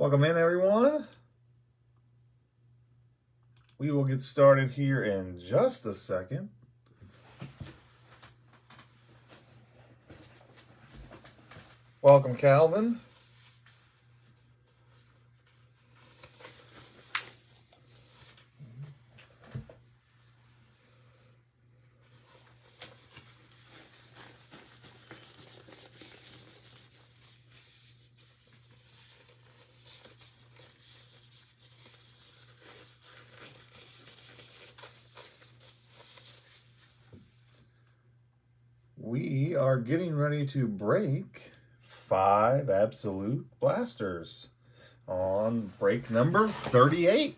Welcome in, everyone. We will get started here in just a second. Welcome, Calvin. We are getting ready to break 5 absolute blasters on break number 38.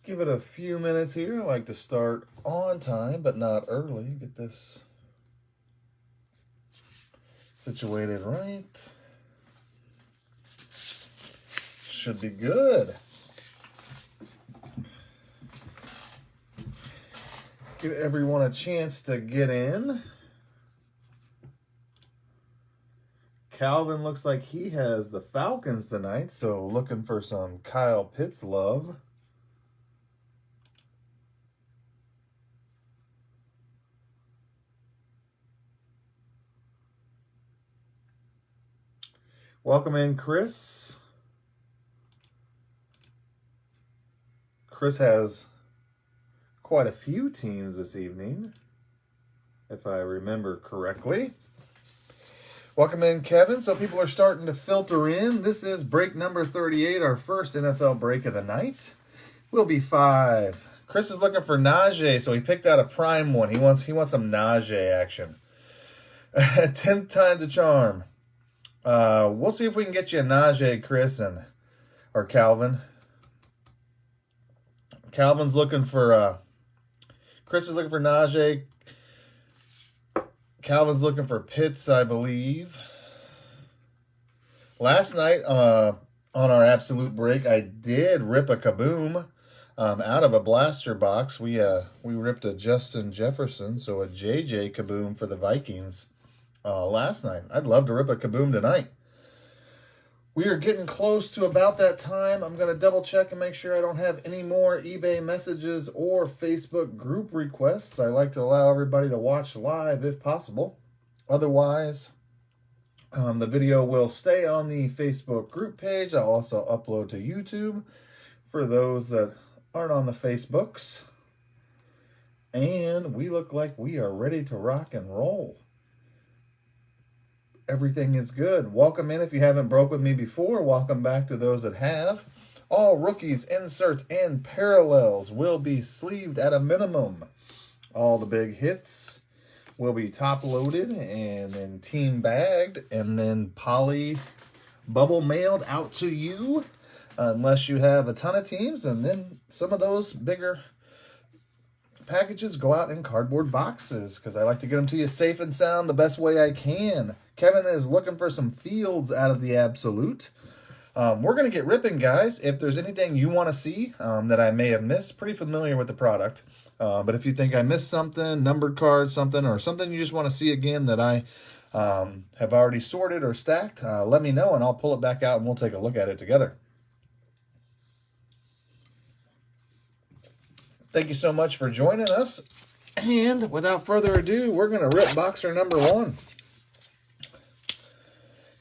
Give it a few minutes here. I like to start on time, but not early. Get this situated right. Should be good. Give everyone a chance to get in. Calvin looks like he has the Falcons tonight, so looking for some Kyle Pitts love. Welcome in, Chris. Chris has quite a few teams this evening, if I remember correctly. Welcome in, Kevin. So people are starting to filter in. This is break number 38, our first NFL break of the night. Will be 5. Chris is looking for Najee, so he picked out a prime one. He wants some Najee action. 10th time's a charm. We'll see if we can get you a Najee, Chris, or Calvin. Calvin's looking for Chris is looking for Najee. Calvin's looking for Pitts, I believe. Last night on our absolute break, I did rip a kaboom out of a blaster box. We ripped a Justin Jefferson, so a JJ kaboom for the Vikings last night. I'd love to rip a kaboom tonight. We are getting close to about that time. I'm going to double check and make sure I don't have any more eBay messages or Facebook group requests. I like to allow everybody to watch live if possible. Otherwise, the video will stay on the Facebook group page. I'll also upload to YouTube for those that aren't on the Facebooks. And we look like we are ready to rock and roll. Everything is good. Welcome in if you haven't broke with me before. Welcome back to those that have. All rookies, inserts, and parallels will be sleeved at a minimum. All the big hits will be top loaded and then team bagged and then poly bubble mailed out to you unless you have a ton of teams, and then some of those bigger packages go out in cardboard boxes because I like to get them to you safe and sound the best way I can. Kevin is looking for some Fields out of the absolute. We're going to get ripping, guys. If there's anything you want to see that I may have missed, pretty familiar with the product. But if you think I missed something, numbered card, something, or something you just want to see again that I have already sorted or stacked, let me know and I'll pull it back out and we'll take a look at it together. Thank you so much for joining us. And without further ado, we're going to rip boxer number 1.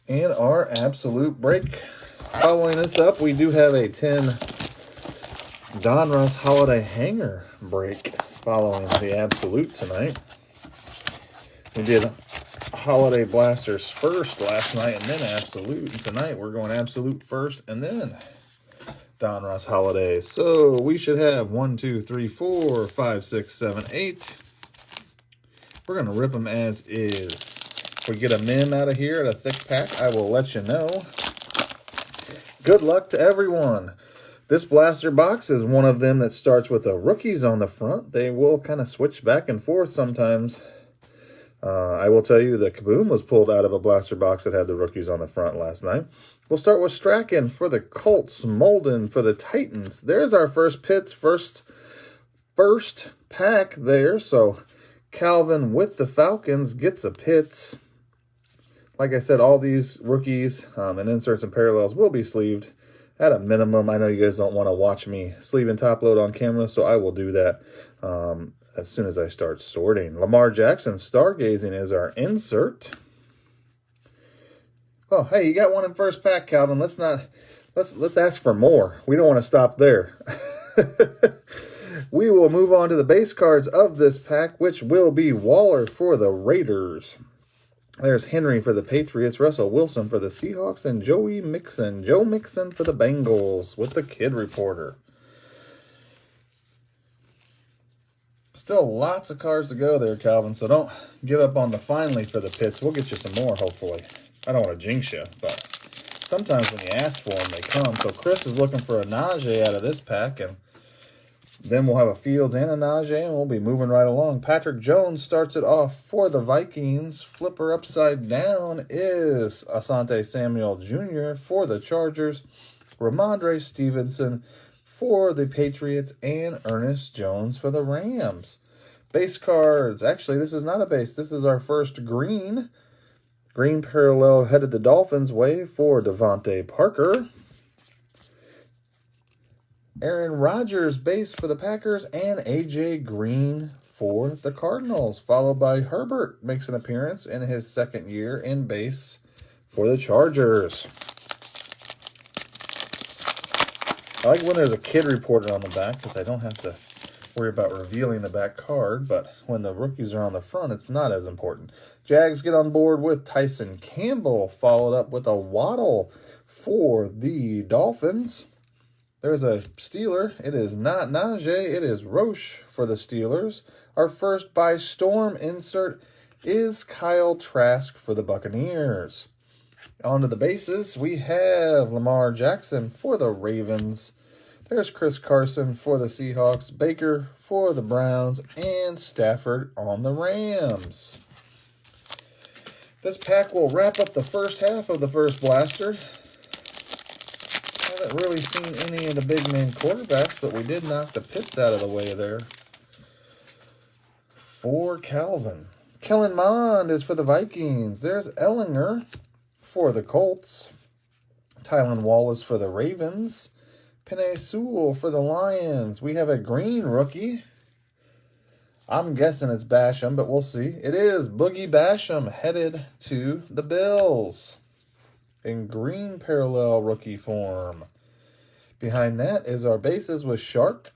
In our absolute break. Following this up, we do have a 10 Donruss Holiday Hanger break following the absolute tonight. We did Holiday Blasters first last night and then absolute. And tonight we're going absolute first and then Donruss Holiday. So we should have 1, 2, 3, 4, 5, 6, 7, 8. We're going to rip them as is. If we get a min out of here at a thick pack, I will let you know. Good luck to everyone. This blaster box is one of them that starts with the rookies on the front. They will kind of switch back and forth sometimes. I will tell you the kaboom was pulled out of a blaster box that had the rookies on the front last night. We'll start with Strachan for the Colts, Molden for the Titans. There's our first Pitts, first pack there. So Calvin with the Falcons gets a Pitts. Like I said, all these rookies and inserts and parallels will be sleeved at a minimum. I know you guys don't want to watch me sleeve and top load on camera, so I will do that as soon as I start sorting. Lamar Jackson Stargazing is our insert. Oh, hey, you got one in first pack, Calvin. Let's ask for more. We don't want to stop there. We will move on to the base cards of this pack, which will be Waller for the Raiders. There's Henry for the Patriots, Russell Wilson for the Seahawks, and Joe Mixon for the Bengals with the Kid Reporter. Still lots of cards to go there, Calvin, so don't give up on the finally for the Pits. We'll get you some more, hopefully. I don't want to jinx you, but sometimes when you ask for them, they come. So Chris is looking for a Najee out of this pack, and then we'll have a Fields and a Najee, and we'll be moving right along. Patrick Jones starts it off for the Vikings. Flipper upside down is Asante Samuel Jr. for the Chargers. Ramondre Stevenson for the Patriots, and Ernest Jones for the Rams. Base cards. Actually, this is not a base. This is our first green. Green parallel headed the Dolphins' way for Devontae Parker. Aaron Rodgers base for the Packers, and A.J. Green for the Cardinals. Followed by Herbert makes an appearance in his second year in base for the Chargers. I like when there's a Kid Reporter on the back because I don't have to worry about revealing the back card, but when the rookies are on the front, it's not as important. Jags get on board with Tyson Campbell, followed up with a Waddle for the Dolphins. There's a Steeler. It is not Najee. It is Roche for the Steelers. Our first by storm insert is Kyle Trask for the Buccaneers. On to the bases, we have Lamar Jackson for the Ravens. There's Chris Carson for the Seahawks, Baker for the Browns, and Stafford on the Rams. This pack will wrap up the first half of the first blaster. Haven't really seen any of the big name quarterbacks, but we did knock the Pits out of the way there for Calvin. Kellen Mond is for the Vikings. There's Ellinger for the Colts. Tylan Wallace for the Ravens. Penei Sewell for the Lions. We have a green rookie. I'm guessing it's Basham, but we'll see. It is Boogie Basham headed to the Bills in green parallel rookie form. Behind that is our bases with Shark,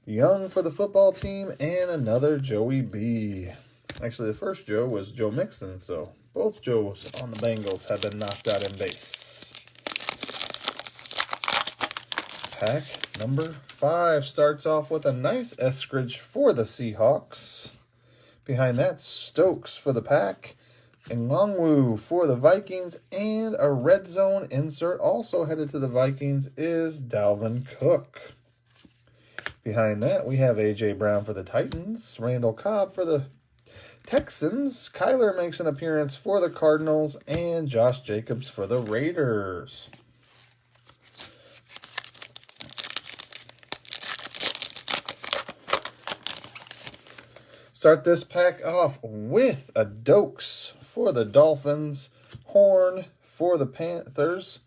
Young for the football team, and another Joey B. Actually, the first Joe was Joe Mixon, so both Joes on the Bengals have been knocked out in base. Pack number 5 starts off with a nice Eskridge for the Seahawks. Behind that, Stokes for the Pack, and Longwu for the Vikings, and a red zone insert also headed to the Vikings is Dalvin Cook. Behind that, we have A.J. Brown for the Titans, Randall Cobb for the Texans, Kyler makes an appearance for the Cardinals, and Josh Jacobs for the Raiders. Start this pack off with a Dokes for the Dolphins, Horn for the Panthers.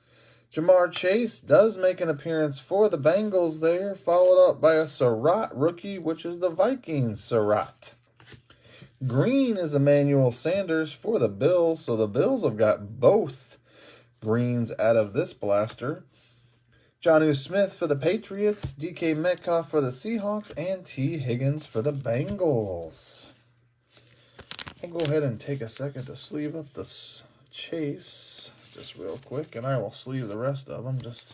Jamar Chase does make an appearance for the Bengals there, followed up by a Surratt rookie, which is the Vikings Surratt. Green is Emmanuel Sanders for the Bills, so the Bills have got both greens out of this blaster. Jonnu Smith for the Patriots, DK Metcalf for the Seahawks, and T. Higgins for the Bengals. I'll go ahead and take a second to sleeve up this Chase just real quick, and I will sleeve the rest of them. This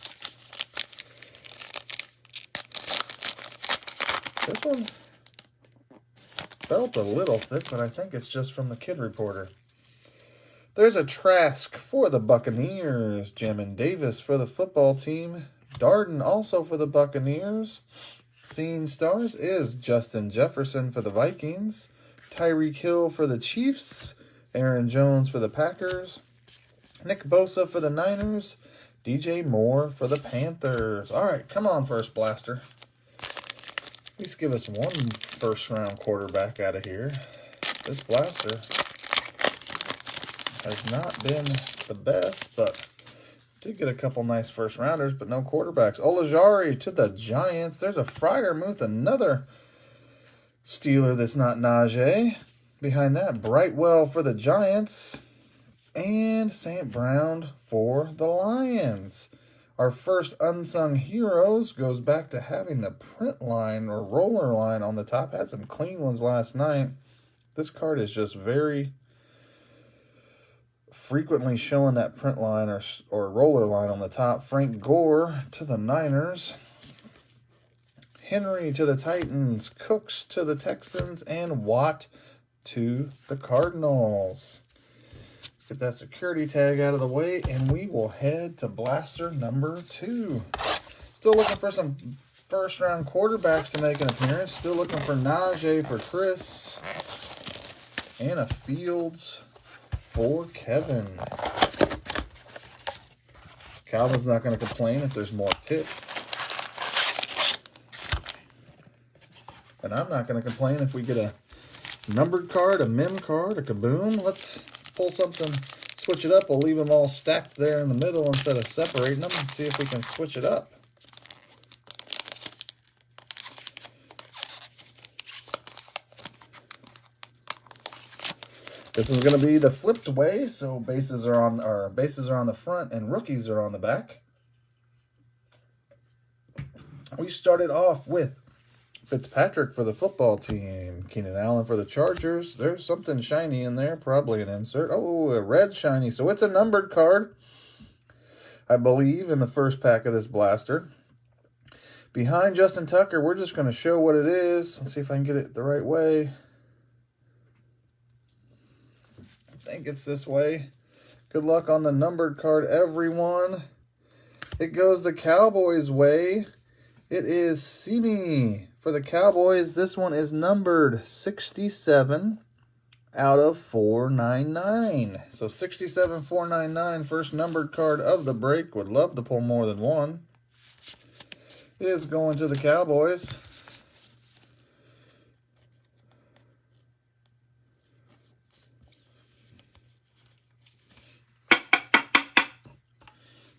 one felt a little thick, but I think it's just from the Kid Reporter. There's a Trask for the Buccaneers, Jamin Davis for the football team, Darden also for the Buccaneers. Seeing stars is Justin Jefferson for the Vikings, Tyreek Hill for the Chiefs, Aaron Jones for the Packers, Nick Bosa for the Niners, DJ Moore for the Panthers. All right, come on, first blaster. At least give us one first-round quarterback out of here. This blaster has not been the best, but did get a couple nice first rounders, but no quarterbacks. Olajari to the Giants. There's a Freiermuth, another Steeler that's not Najee. Behind that, Brightwell for the Giants. And St. Brown for the Lions. Our first Unsung Heroes goes back to having the print line or roller line on the top. Had some clean ones last night. This card is just very frequently showing that print line or roller line on the top. Frank Gore to the Niners. Henry to the Titans. Cooks to the Texans. And Watt to the Cardinals. Get that security tag out of the way, and we will head to blaster number 2. Still looking for some first-round quarterbacks to make an appearance. Still looking for Najee for Chris. And a Fields for Kevin. Calvin's not going to complain if there's more picks. And I'm not going to complain if we get a numbered card, a mem card, a kaboom. Let's pull something, switch it up. We'll leave them all stacked there in the middle instead of separating them and see if we can switch it up. This is going to be the flipped way, so bases are on the front and rookies are on the back. We started off with Fitzpatrick for the football team. Keenan Allen for the Chargers. There's something shiny in there, probably an insert. Oh, a red shiny. So it's a numbered card, I believe, in the first pack of this blaster. Behind Justin Tucker, we're just going to show what it is. Let's see if I can get it the right way. I think it's this way. Good luck on the numbered card, everyone. It goes the Cowboys' way. It is Simi for the Cowboys. This one is numbered 67 out of 499. So 67, 499, first numbered card of the break. Would love to pull more than one. Is going to the Cowboys.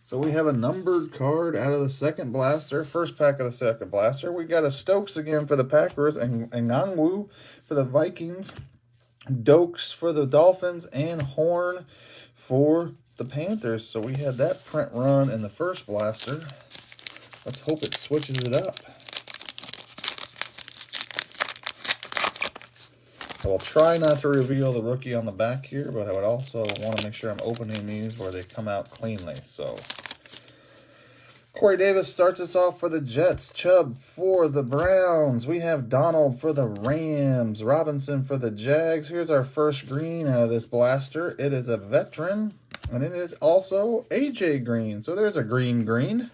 So we have a numbered card out of the second blaster. First pack of the second blaster. We got a Stokes again for the Packers. And Ngangwu for the Vikings. Dokes for the Dolphins. And Horn for the Panthers. So we had that print run in the first blaster. Let's hope it switches it up. I will try not to reveal the rookie on the back here, but I would also want to make sure I'm opening these where they come out cleanly. So Corey Davis starts us off for the Jets. Chubb for the Browns. We have Donald for the Rams. Robinson for the Jags. Here's our first green out of this blaster. It is a veteran, and it is also AJ Green. So there's a green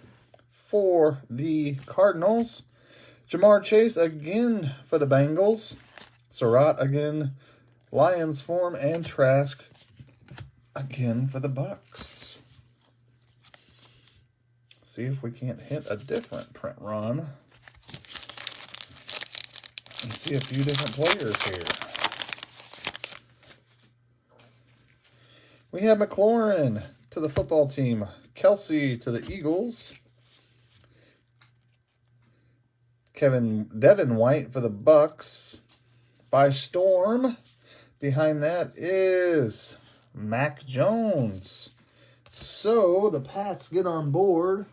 for the Cardinals. Jamar Chase again for the Bengals. Surratt again, Lions form, and Trask again for the Bucks. See if we can't hit a different print run and see a few different players here. We have McLaurin to the football team, Kelsey to the Eagles, Devin White for the Bucks. By storm, behind that is Mac Jones. So the Pats get on board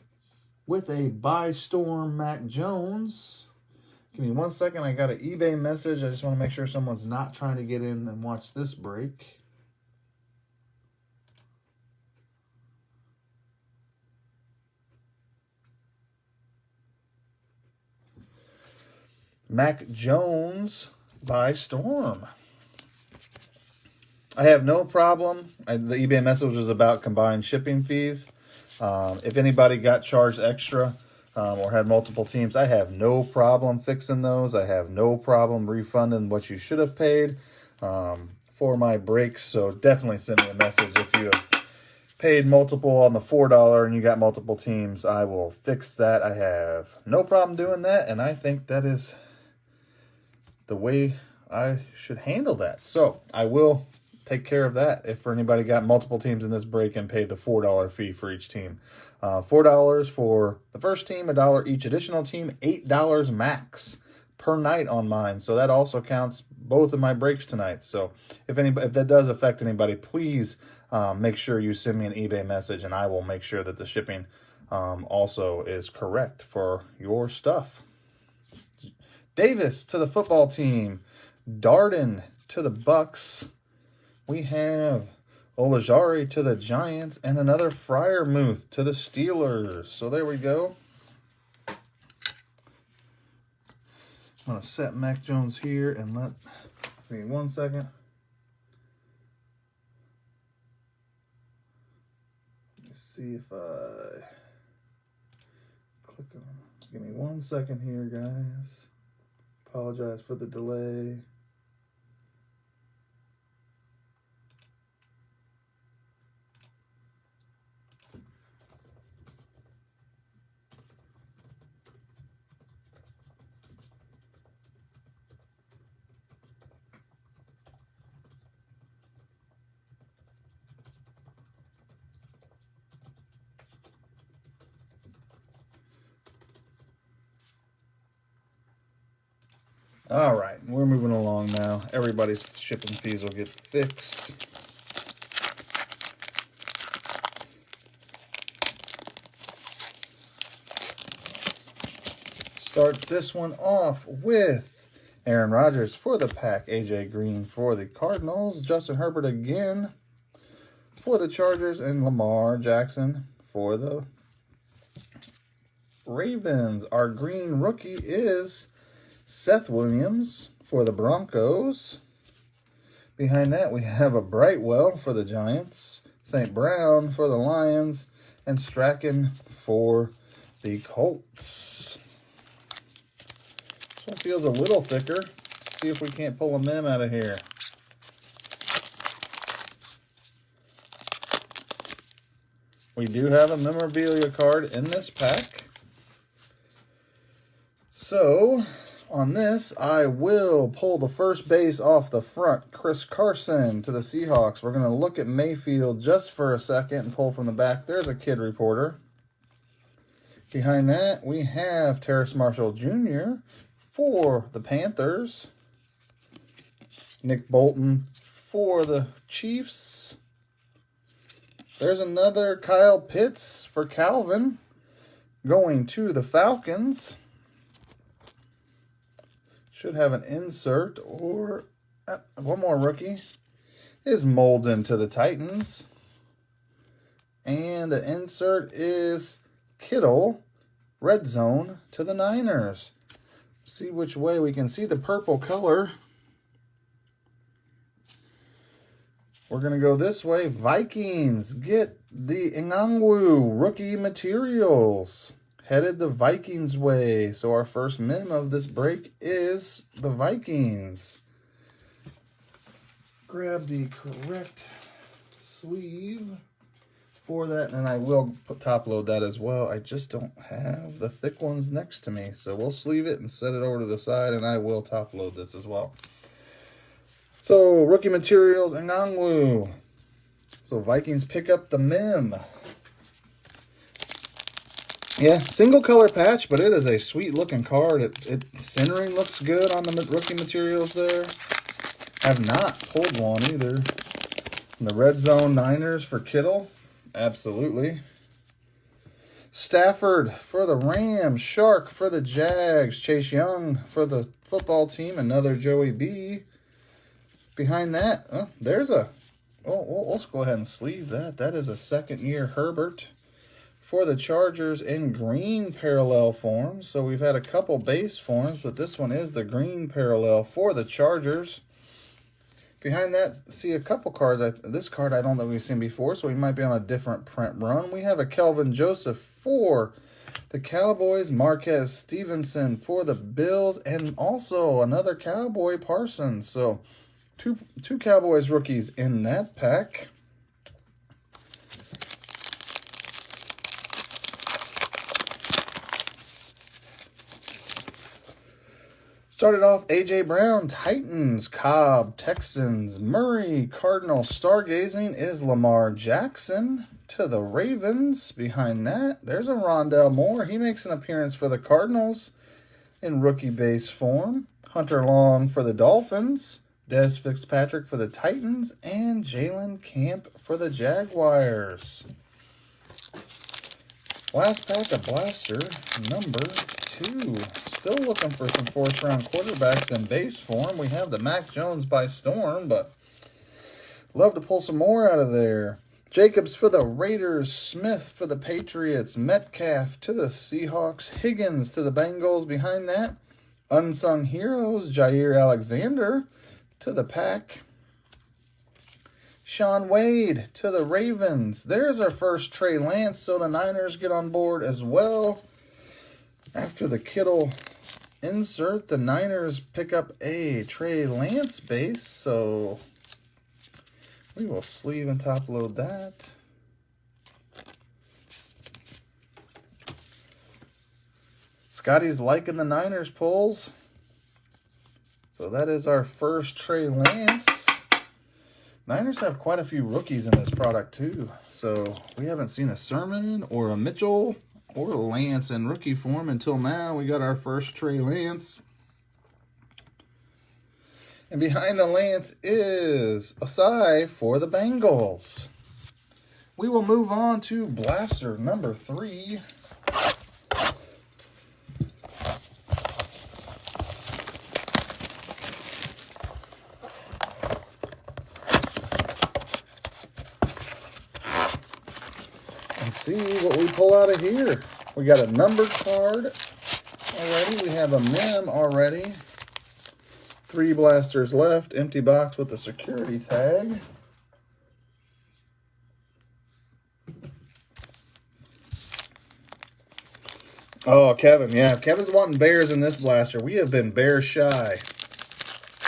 with a by storm Mac Jones. Give me 1 second. I got an eBay message. I just want to make sure someone's not trying to get in and watch this break. Mac Jones by storm. I have no problem. The eBay message was about combined shipping fees. If anybody got charged extra or had multiple teams, I have no problem fixing those. I have no problem refunding what you should have paid for my breaks. So definitely send me a message if you have paid multiple on the $4 and you got multiple teams. I will fix that. I have no problem doing that, and I think that is the way I should handle that. So I will take care of that. If for anybody got multiple teams in this break and paid the $4 fee for each team. $4 for the first team, $1 each additional team, $8 max per night on mine. So that also counts both of my breaks tonight. So if that does affect anybody, please make sure you send me an eBay message, and I will make sure that the shipping also is correct for your stuff. Davis to the football team. Darden to the Bucks. We have Olajari to the Giants, and another Freiermuth to the Steelers. So there we go. I'm going to set Mac Jones here and give me 1 second. Let's see if I click on. Give me 1 second here, guys. Apologize for the delay. All right, we're moving along now. Everybody's shipping fees will get fixed. Start this one off with Aaron Rodgers for the Pack, AJ Green for the Cardinals, Justin Herbert again for the Chargers, and Lamar Jackson for the Ravens. Our green rookie is Seth Williams for the Broncos. Behind that, we have a Brightwell for the Giants, St. Brown for the Lions, and Strachan for the Colts. This one feels a little thicker. Let's see if we can't pull a mem out of here. We do have a memorabilia card in this pack. So on this, I will pull the first base off the front. Chris Carson to the Seahawks. We're going to look at Mayfield just for a second and pull from the back. There's a kid reporter. Behind that, we have Terrace Marshall Jr. for the Panthers. Nick Bolton for the Chiefs. There's another Kyle Pitts for Calvin going to the Falcons. Should have an insert, or one more rookie is Molden to the Titans. And the insert is Kittle, red zone to the Niners. See which way we can see the purple color. We're going to go this way. Vikings get the Ngangwu rookie materials. Headed the Vikings way. So our first mem of this break is the Vikings. Grab the correct sleeve for that, and I will top load that as well. I just don't have the thick ones next to me. So we'll sleeve it and set it over to the side, and I will top load this as well. So rookie materials, Ngangwu. So Vikings pick up the mem. Yeah, single color patch, but it is a sweet looking card. It centering looks good on the rookie materials there. Have not pulled one either. And the red zone Niners for Kittle. Absolutely. Stafford for the Rams. Shark for the Jags. Chase Young for the football team. Another Joey B. Behind that, there's a... let's go ahead and sleeve that. That is a second-year Herbert for the Chargers in green parallel forms. So we've had a couple base forms, but this one is the green parallel for the Chargers. Behind that, see a couple cards. This card I don't know we've seen before, so we might be on a different print run. We have a Kelvin Joseph for the Cowboys, Marquez Stevenson for the Bills, and also another Cowboy, Parsons. So two Cowboys rookies in that pack. Started off A.J. Brown, Titans, Cobb, Texans, Murray, Cardinals, Stargazing is Lamar Jackson to the Ravens. Behind that, there's a Rondell Moore. He makes an appearance for the Cardinals in rookie base form. Hunter Long for the Dolphins, Des Fitzpatrick for the Titans, and Jalen Camp for the Jaguars. Last pack of blaster number 2. Still looking for some fourth-round quarterbacks in base form. We have the Mac Jones by storm, but love to pull some more out of there. Jacobs for the Raiders, Smith for the Patriots, Metcalf to the Seahawks, Higgins to the Bengals. Behind that, Unsung Heroes, Jair Alexander to the Pack, Sean Wade to the Ravens. There's our first Trey Lance, so the Niners get on board as well. After the Kittle insert, the Niners pick up a Trey Lance base, so we will sleeve and top load that. Scotty's liking the Niners pulls. So that is our first Trey Lance. Niners have quite a few rookies in this product too. So we haven't seen a Sermon or a Mitchell or a Lance in rookie form until now. We got our first Trey Lance. And behind the Lance is Asai for the Bengals. We will move on to blaster number 3. And see what we pull out of here. We got a numbered card already. We have a mem already. 3 blasters left. Empty box with the security tag. Oh, Kevin. Yeah, Kevin's wanting Bears in this blaster. We have been Bears shy.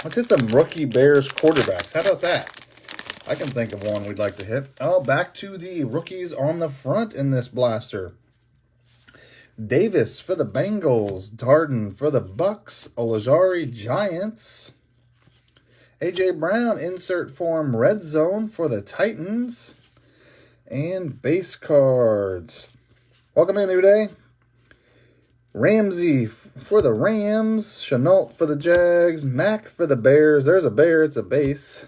Let's hit some rookie Bears quarterbacks. How about that? I can think of one we'd like to hit. Oh, back to the rookies on the front in this blaster. Davis for the Bengals, Darden for the Bucks, Olajari Giants, A.J. Brown insert form red zone for the Titans, and base cards. Welcome in, New Day. Ramsey for the Rams, Chenault for the Jags, Mack for the Bears. There's a Bear, it's a base.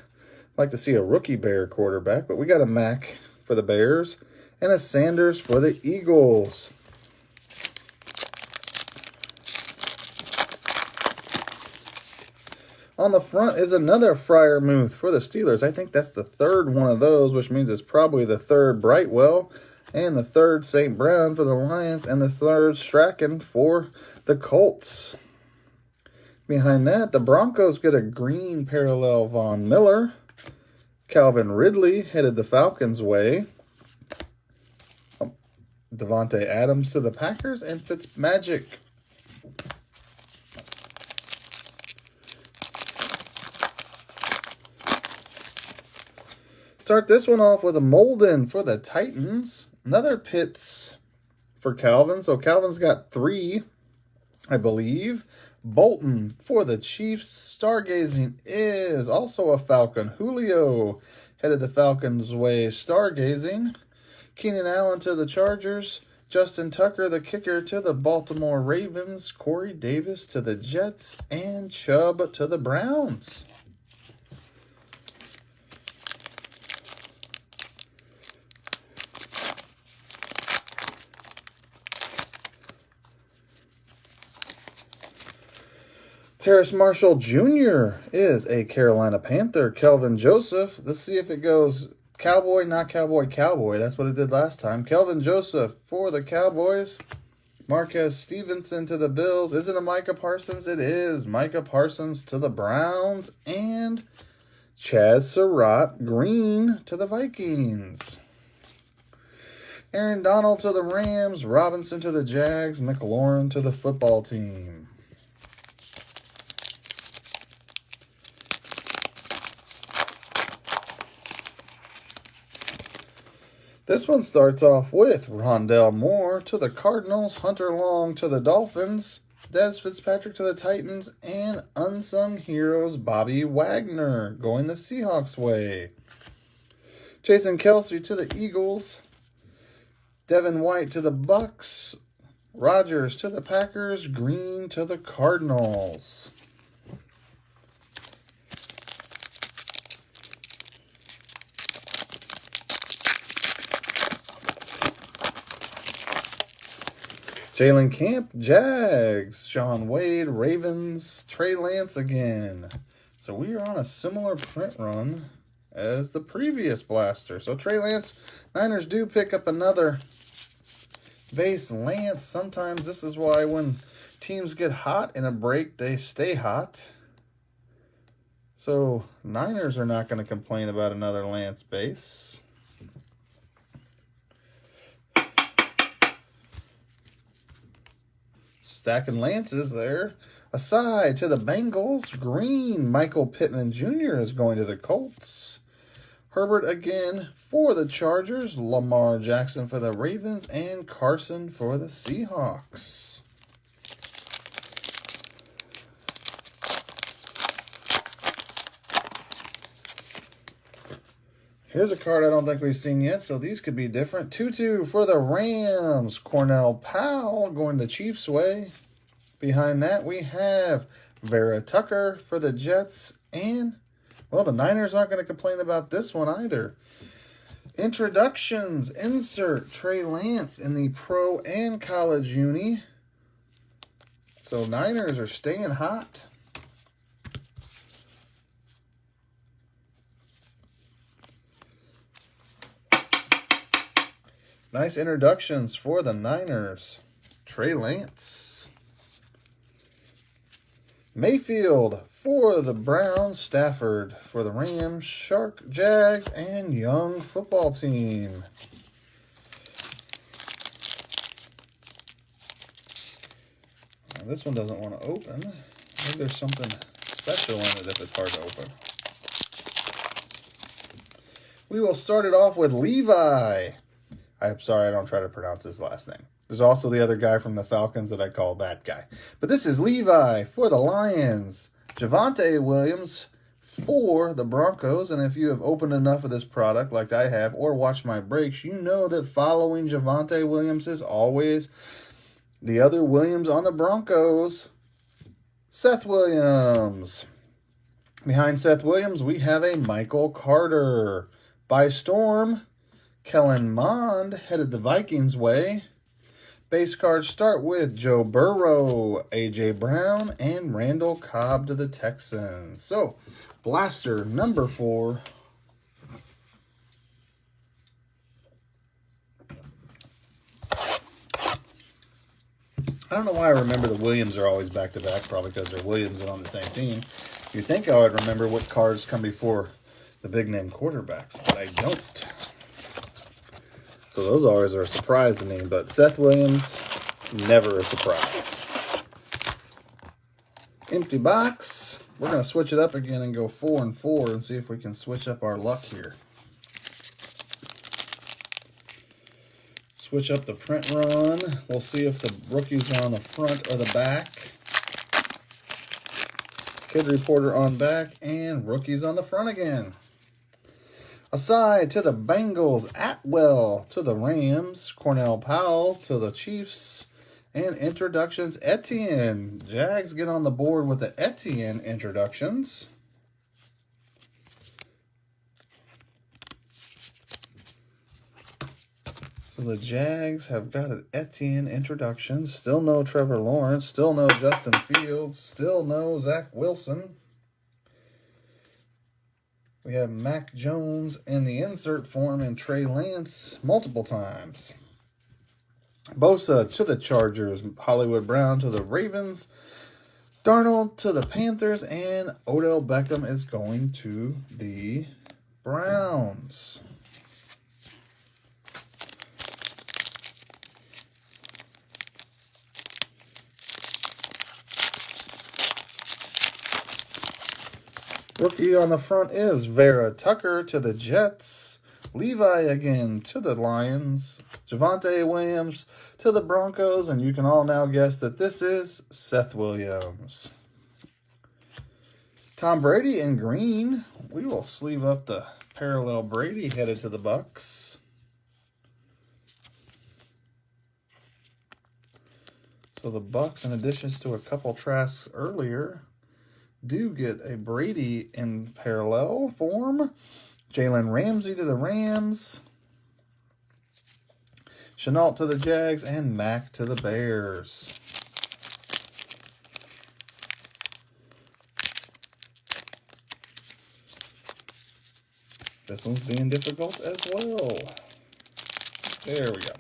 I'd like to see a rookie Bear quarterback, but we got a Mack for the Bears and a Sanders for the Eagles. On the front is another Freiermuth for the Steelers. I think that's the third one of those, which means it's probably the third Brightwell, and the third St. Brown for the Lions, and the third Strachan for the Colts. Behind that, the Broncos get a green parallel Von Miller. Calvin Ridley headed the Falcons' way. Devontae Adams to the Packers, and Fitzmagic. Start this one off with a Molden for the Titans. Another Pitts for Calvin. So Calvin's got 3, I believe. Bolton for the Chiefs. Stargazing is also a Falcon. Julio headed the Falcons' way. Stargazing. Keenan Allen to the Chargers. Justin Tucker, the kicker, to the Baltimore Ravens. Corey Davis to the Jets. And Chubb to the Browns. Terrace Marshall Jr. is a Carolina Panther. Kelvin Joseph. Let's see if it goes Cowboy, not Cowboy, Cowboy. That's what it did last time. Kelvin Joseph for the Cowboys. Marquez Stevenson to the Bills. Is it a Micah Parsons? It is. Micah Parsons to the Browns. And Chaz Surratt green to the Vikings. Aaron Donald to the Rams. Robinson to the Jags. McLaurin to the football team. This one starts off with Rondell Moore to the Cardinals, Hunter Long to the Dolphins, Des Fitzpatrick to the Titans, and Unsung Heroes Bobby Wagner going the Seahawks way. Jason Kelsey to the Eagles. Devin White to the Bucks. Rodgers to the Packers. Green to the Cardinals. Jalen Camp, Jags. Sean Wade, Ravens. Trey Lance again. So we are on a similar print run as the previous blaster. So Trey Lance, Niners do pick up another base Lance. Sometimes this is why when teams get hot in a break, they stay hot. So Niners are not going to complain about another Lance base. Stacking Lances there. Aside to the Bengals. Green, Michael Pittman Jr. is going to the Colts. Herbert again for the Chargers. Lamar Jackson for the Ravens. And Carson for the Seahawks. Here's a card I don't think we've seen yet, so these could be different. 2-2 for the Rams. Cornell Powell going the Chiefs' way. Behind that, we have Vera Tucker for the Jets. And, well, the Niners aren't going to complain about this one either. Introductions. Insert Trey Lance in the pro and college uni. So Niners are staying hot. Nice introductions for the Niners. Trey Lance. Mayfield for the Browns. Stafford for the Rams. Shark, Jags, and Young football team. Now, this one doesn't want to open. Maybe there's something special in it if it's hard to open. We will start it off with Levi. I'm sorry, I don't try to pronounce his last name. There's also the other guy from the Falcons that I call that guy. But this is Levi for the Lions. Javonte Williams for the Broncos. And if you have opened enough of this product like I have or watched my breaks, you know that following Javonte Williams is always the other Williams on the Broncos. Seth Williams. Behind Seth Williams, we have a Michael Carter. By storm, Kellen Mond headed the Vikings way. Base cards start with Joe Burrow, A.J. Brown, and Randall Cobb to the Texans. So, blaster number 4. I don't know why I remember the Williams are always back-to-back, probably because they're Williams and on the same team. You'd think I would remember what cards come before the big-name quarterbacks, but I don't. So those always are a surprise to me, but Seth Williams, never a surprise. Empty box. We're going to switch it up again and go 4 and 4 and see if we can switch up our luck here. Switch up the print run. We'll see if the rookies are on the front or the back. Kid Reporter on back and rookies on the front again. Aside to the Bengals, Atwell to the Rams, Cornell Powell to the Chiefs, and introductions, Etienne. Jags get on the board with the Etienne introductions. So the Jags have got an Etienne introduction. Still no Trevor Lawrence, still no Justin Fields, still no Zach Wilson. We have Mac Jones in the insert form and Trey Lance multiple times. Bosa to the Chargers, Hollywood Brown to the Ravens, Darnold to the Panthers, and Odell Beckham is going to the Browns. Rookie on the front is Vera Tucker to the Jets. Levi again to the Lions. Javonte Williams to the Broncos, and you can all now guess that this is Seth Williams. Tom Brady in green. We will sleeve up the parallel Brady headed to the Bucks. So the Bucks, in addition to a couple Trasks earlier, do get a Brady in parallel form. Jalen Ramsey to the Rams. Chenault to the Jags, and Mack to the Bears. This one's being difficult as well. There we go.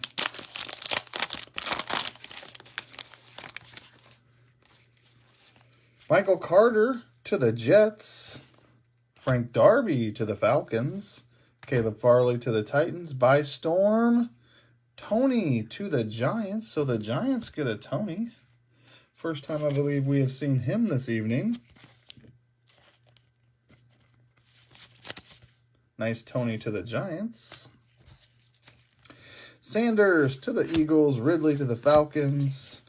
Michael Carter to the Jets. Frank Darby to the Falcons. Caleb Farley to the Titans. By storm. Tony to the Giants. So the Giants get a Tony. First time I believe we have seen him this evening. Nice Tony to the Giants. Sanders to the Eagles. Ridley to the Falcons.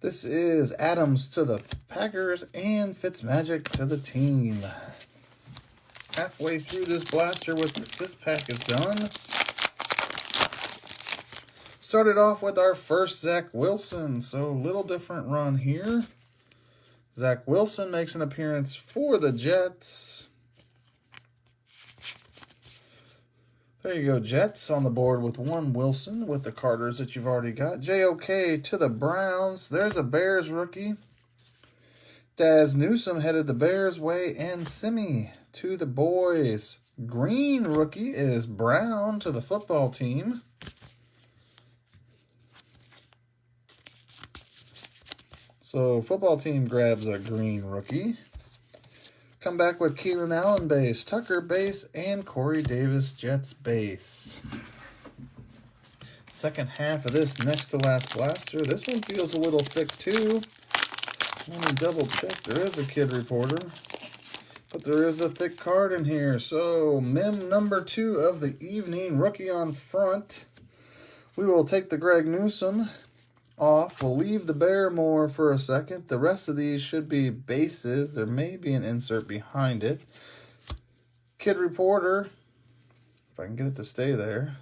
This is Adams to the Packers and Fitzmagic to the team. Halfway through this blaster with this pack is done. Started off with our first Zach Wilson, so a little different run here. Zach Wilson makes an appearance for the Jets. There you go, Jets on the board with one Wilson with the Carters that you've already got. JOK to the Browns. There's a Bears rookie. Daz Newsome headed the Bears way, and Simi to the boys. Green rookie is Brown to the football team. So football team grabs a green rookie. Come back with Keelan Allen base, Tucker base, and Corey Davis Jets base. Second half of this next to last blaster. This one feels a little thick too. Let me double check. There is a kid reporter, but there is a thick card in here. So mem number 2 of the evening, rookie on front. We will take the Greg Newsome off. We'll leave the Barrymore for a second. The rest of these should be bases. There may be an insert behind it. Kid Reporter, if I can get it to stay there.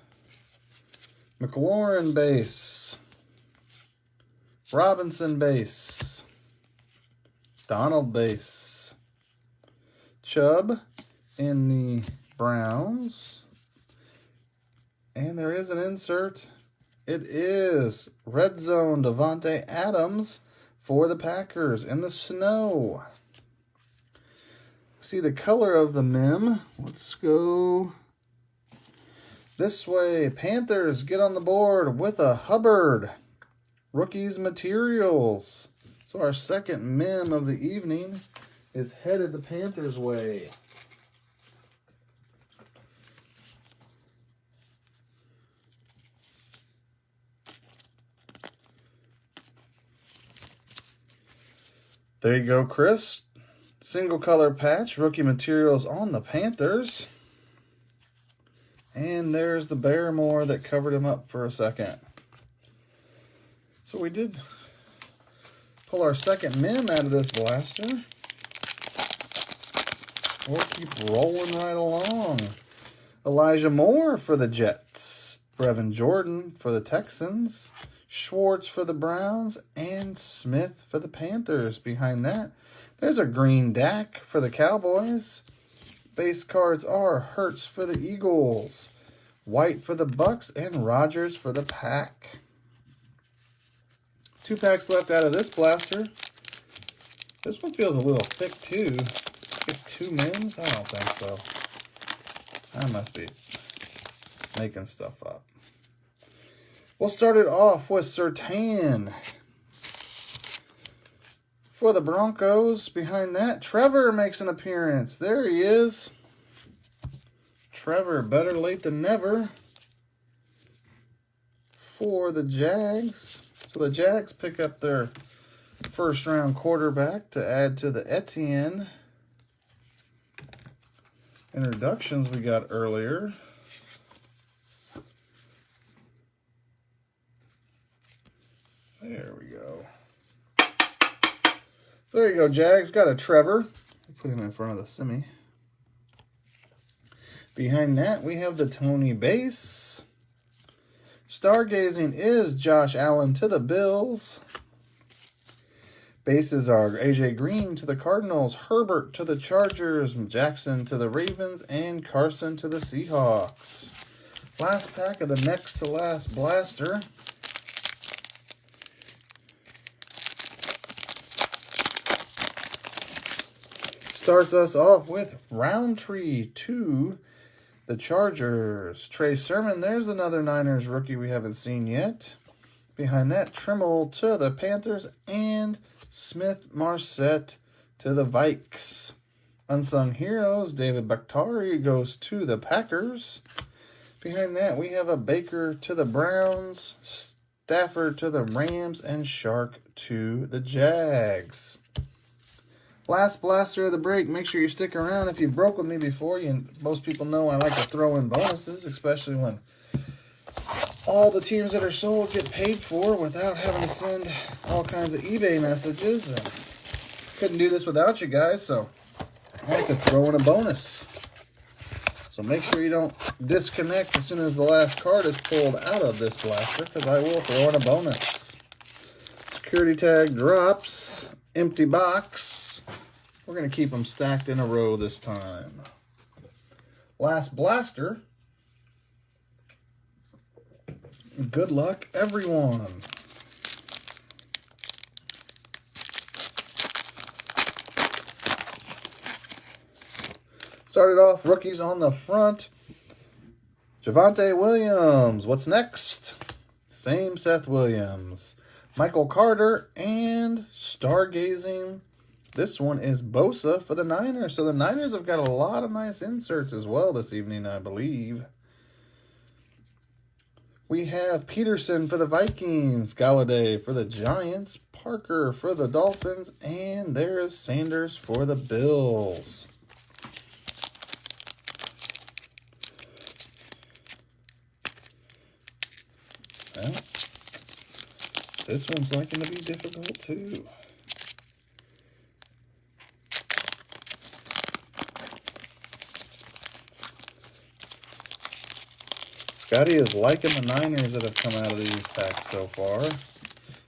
McLaurin base. Robinson base. Donald base. Chubb in the Browns. And there is an insert. It is Red Zone Davante Adams for the Packers in the snow. See the color of the mem. Let's go this way. Panthers get on the board with a Hubbard. Rookies Materials. So our second mem of the evening is headed the Panthers way. There you go, Chris. Single color patch, rookie materials on the Panthers. And there's the Barrymore that covered him up for a second. So we did pull our second mem out of this blaster. We'll keep rolling right along. Elijah Moore for the Jets. Brevin Jordan for the Texans. Schwartz for the Browns, and Smith for the Panthers. Behind that, there's a green Dak for the Cowboys. Base cards are Hurts for the Eagles, White for the Bucks, and Rodgers for the Pack. 2 packs left out of this blaster. This one feels a little thick too. Get 2 mems? I don't think so. I must be making stuff up. We'll start it off with Surtain for the Broncos. Behind that, Trevor makes an appearance. There he is. Trevor, better late than never for the Jags. So the Jags pick up their first-round quarterback to add to the Etienne introductions we got earlier. There we go. So there you go, Jags. Got a Trevor. Put him in front of the semi. Behind that, we have the Tony base. Stargazing is Josh Allen to the Bills. Bases are AJ Green to the Cardinals, Herbert to the Chargers, Jackson to the Ravens, and Carson to the Seahawks. Last pack of the next to last blaster. Starts us off with Roundtree to the Chargers. Trey Sermon, there's another Niners rookie we haven't seen yet. Behind that, Trimmel to the Panthers and Smith Marset to the Vikes. Unsung Heroes, David Bakhtari goes to the Packers. Behind that, we have a Baker to the Browns, Stafford to the Rams, and Shark to the Jags. Last blaster of the break. Make sure you stick around. If you broke with me before, most people know I like to throw in bonuses, especially when all the teams that are sold get paid for without having to send all kinds of eBay messages. Couldn't do this without you guys, so I like to throw in a bonus. So make sure you don't disconnect as soon as the last card is pulled out of this blaster, because I will throw in a bonus. Security tag drops. Empty box. We're going to keep them stacked in a row this time. Last blaster. Good luck, everyone. Started off rookies on the front. Javonte Williams. What's next? Same Seth Williams. Michael Carter and Stargazing. This one is Bosa for the Niners. So the Niners have got a lot of nice inserts as well this evening, I believe. We have Peterson for the Vikings, Galladay for the Giants, Parker for the Dolphins, and there's Sanders for the Bills. Well, this one's liking to be difficult too. Scotty is liking the Niners that have come out of these packs so far.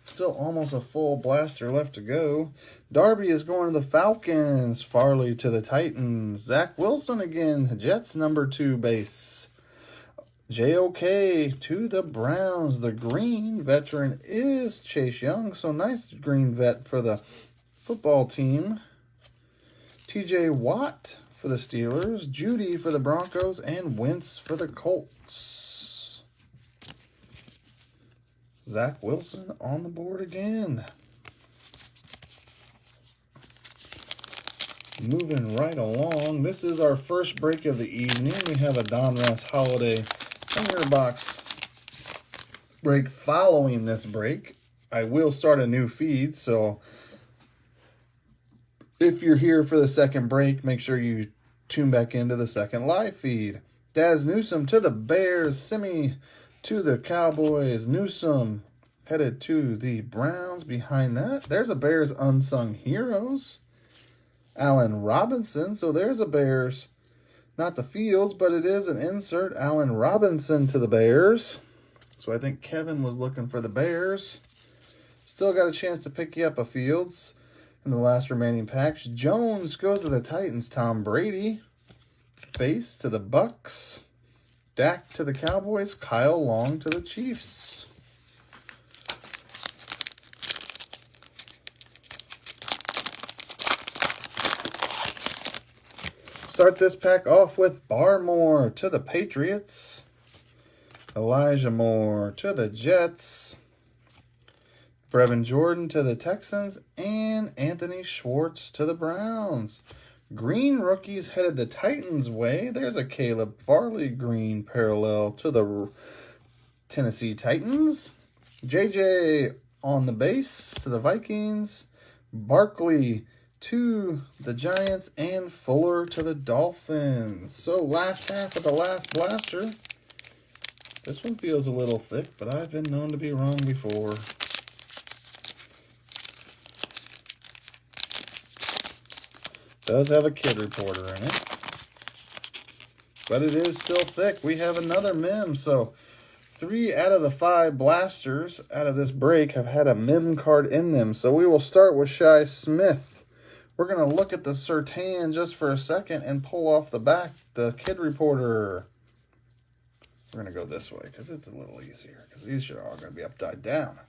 Still almost a full blaster left to go. Darby is going to the Falcons. Farley to the Titans. Zach Wilson again. Jets number 2 base. JOK to the Browns. The green veteran is Chase Young. So nice green vet for the football team. TJ Watt for the Steelers. Judy for the Broncos. And Wentz for the Colts. Zach Wilson on the board again. Moving right along. This is our first break of the evening. We have a Donruss Holiday Finger Box break following this break. I will start a new feed, so if you're here for the second break, make sure you tune back into the second live feed. Daz Newsome to the Bears. Simi to the Cowboys. Newsome headed to the Browns. Behind that, there's a Bears Unsung Heroes. Allen Robinson. So there's a Bears. Not the Fields, but it is an insert. Allen Robinson to the Bears. So I think Kevin was looking for the Bears. Still got a chance to pick you up a Fields in the last remaining packs. Jones goes to the Titans. Tom Brady. Face to the Bucks. Dak to the Cowboys. Kyle Long to the Chiefs. Start this pack off with Barmore to the Patriots. Elijah Moore to the Jets. Brevin Jordan to the Texans. And Anthony Schwartz to the Browns. Green rookies headed the Titans' way. There's a Caleb Farley green parallel to the Tennessee Titans. JJ on the base to the Vikings. Barkley to the Giants, and Fuller to the Dolphins. So last half of the last blaster. This one feels a little thick, but I've been known to be wrong before. Does have a kid reporter in it. But it is still thick. We have another mem. So 3 out of the 5 blasters out of this break have had a mem card in them. So we will start with Shy Smith. We're going to look at the Surtain just for a second and pull off the back the kid reporter. We're going to go this way because it's a little easier, because these are all going to be upside down.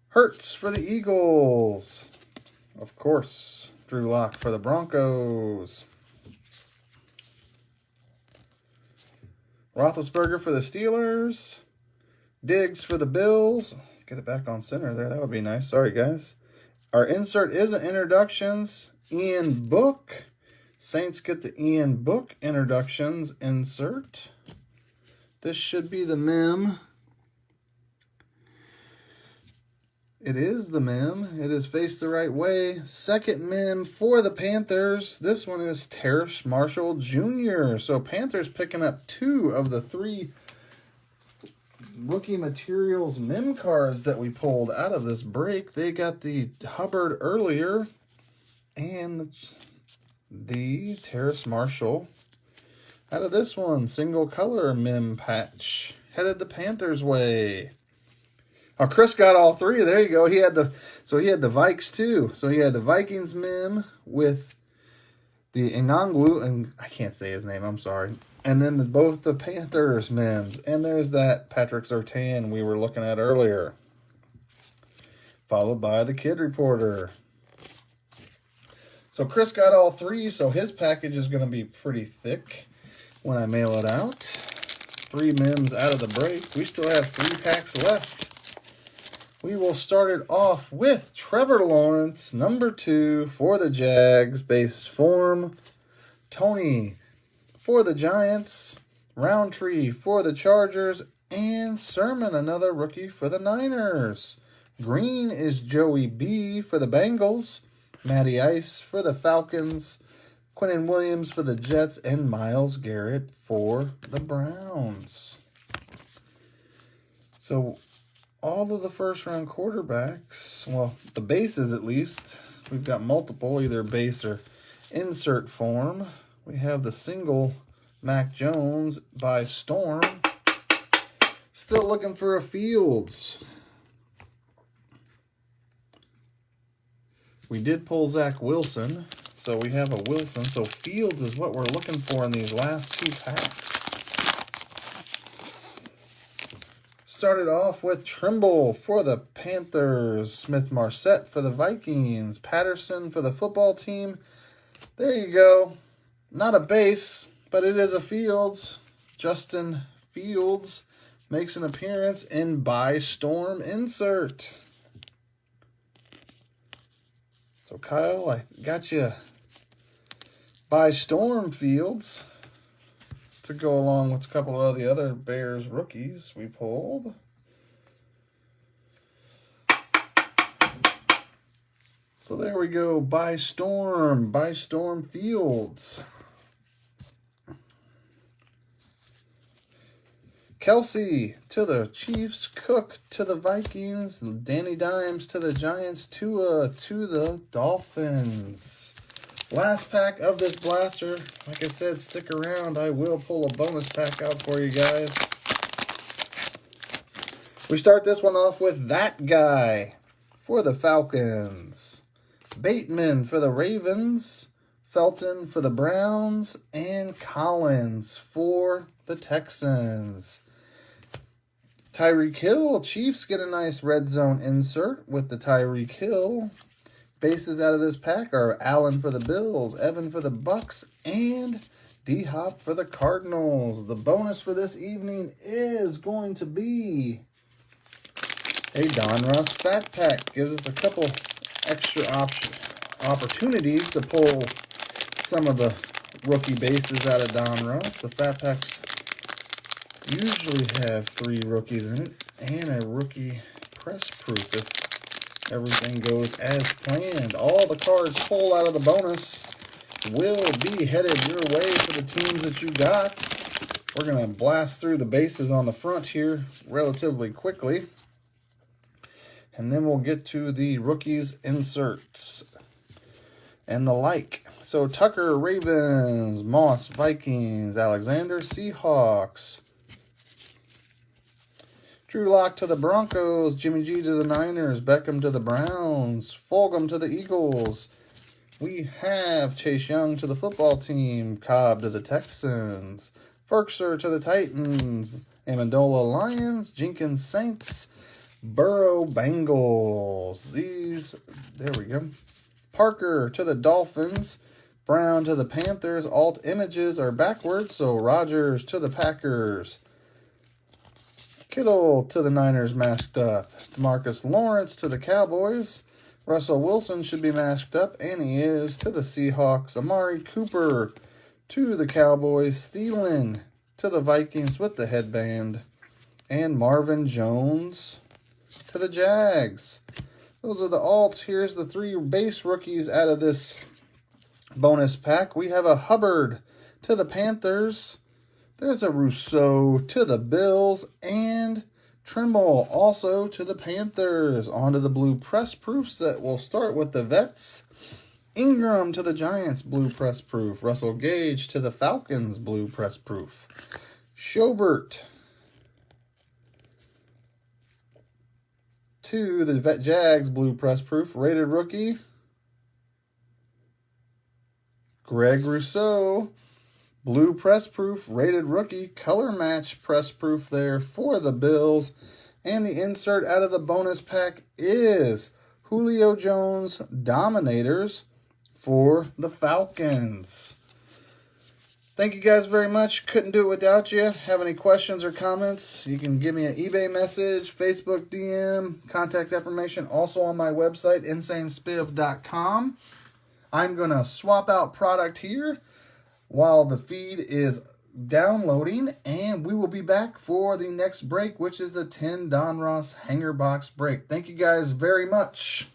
Hurts for the Eagles. Of course. Drew Lock for the Broncos. Roethlisberger for the Steelers. Diggs for the Bills. Get it back on center there. That would be nice. Sorry, guys. Our insert isn't introductions. Ian Book. Saints get the Ian Book introductions insert. This should be the mem. It is the mem. It is faced the right way. Second mem for the Panthers. This one is Terrace Marshall Jr. So Panthers picking up 2 of the 3 rookie materials mem cards that we pulled out of this break. They got the Hubbard earlier and the Terrace Marshall out of this one. Single color mem patch. Headed the Panthers way. Oh, Chris got all 3. There you go. He had the Vikes too. So he had the Vikings mem with the Ngangwu, and I can't say his name, I'm sorry. And then both the Panthers mems. And there's that Patrick Surtain we were looking at earlier. Followed by the kid reporter. So Chris got all 3, so his package is going to be pretty thick when I mail it out. 3 mems out of the break. We still have 3 packs left. We will start it off with Trevor Lawrence, number 2 for the Jags, base form. Tony for the Giants. Roundtree for the Chargers. And Sermon, another rookie for the Niners. Green is Joey B for the Bengals. Matty Ice for the Falcons. Quinnen Williams for the Jets. And Myles Garrett for the Browns. So all of the first-round quarterbacks, well, the bases at least, we've got multiple, either base or insert form. We have the single Mac Jones by Storm. Still looking for a Fields. We did pull Zach Wilson, so we have a Wilson. So Fields is what we're looking for in these last 2 packs. Started off with Trimble for the Panthers, Smith-Marset for the Vikings, Patterson for the football team. There you go. Not a base, but it is a Fields. Justin Fields makes an appearance in By Storm insert. So Kyle, I got you By Storm Fields to go along with a couple of the other Bears rookies we pulled. So there we go, By Storm Fields. Kelsey to the Chiefs, Cook to the Vikings, Danny Dimes to the Giants, Tua to the Dolphins. Last pack of this blaster. Like I said, stick around. I will pull a bonus pack out for you guys. We start this one off with That Guy for the Falcons. Bateman for the Ravens. Felton for the Browns. And Collins for the Texans. Tyreek Hill. Chiefs get a nice red zone insert with the Tyreek Hill. Bases out of this pack are Allen for the Bills, Evan for the Bucks, and D-Hop for the Cardinals. The bonus for this evening is going to be a Donruss Fat Pack. Gives us a couple extra opportunities to pull some of the rookie bases out of Donruss. The Fat Packs usually have 3 rookies in it and a rookie press proof if everything goes as planned. All the cards pulled out of the bonus will be headed your way for the teams that you got. We're going to blast through the bases on the front here relatively quickly. And then we'll get to the rookies inserts. and the like. So Tucker, Ravens, Moss, Vikings, Alexander, Seahawks. Drew Lock to the Broncos, Jimmy G to the Niners, Beckham to the Browns, Fulgham to the Eagles. We have Chase Young to the football team, Cobb to the Texans, Ferkser to the Titans, Amendola Lions, Jenkins Saints, Burrow Bengals. There we go. Parker to the Dolphins, Brown to the Panthers. Alt images are backwards, so Rodgers to the Packers. Kittle to the Niners masked up. Demarcus Lawrence to the Cowboys. Russell Wilson should be masked up, and he is, to the Seahawks. Amari Cooper to the Cowboys. Thielen to the Vikings with the headband. And Marvin Jones to the Jags. Those are the alts. Here's the 3 base rookies out of this bonus pack. We have a Hubbard to the Panthers. There's a Rousseau to the Bills, and Trimble also to the Panthers. On to the blue press proofs that will start with the Vets. Ingram to the Giants, blue press proof. Russell Gage to the Falcons, blue press proof. Schobert to the Jags, blue press proof. Rated rookie, Greg Rousseau. Blue press proof, rated rookie, color match press proof there for the Bills. And the insert out of the bonus pack is Julio Jones Dominators for the Falcons. Thank you guys very much. Couldn't do it without you. Have any questions or comments, you can give me an eBay message, Facebook DM, contact information also on my website, Insanespiv.com. I'm going to swap out product here while the feed is downloading, and we will be back for the next break, which is the 10 Donruss Hanger Box break. Thank you guys very much.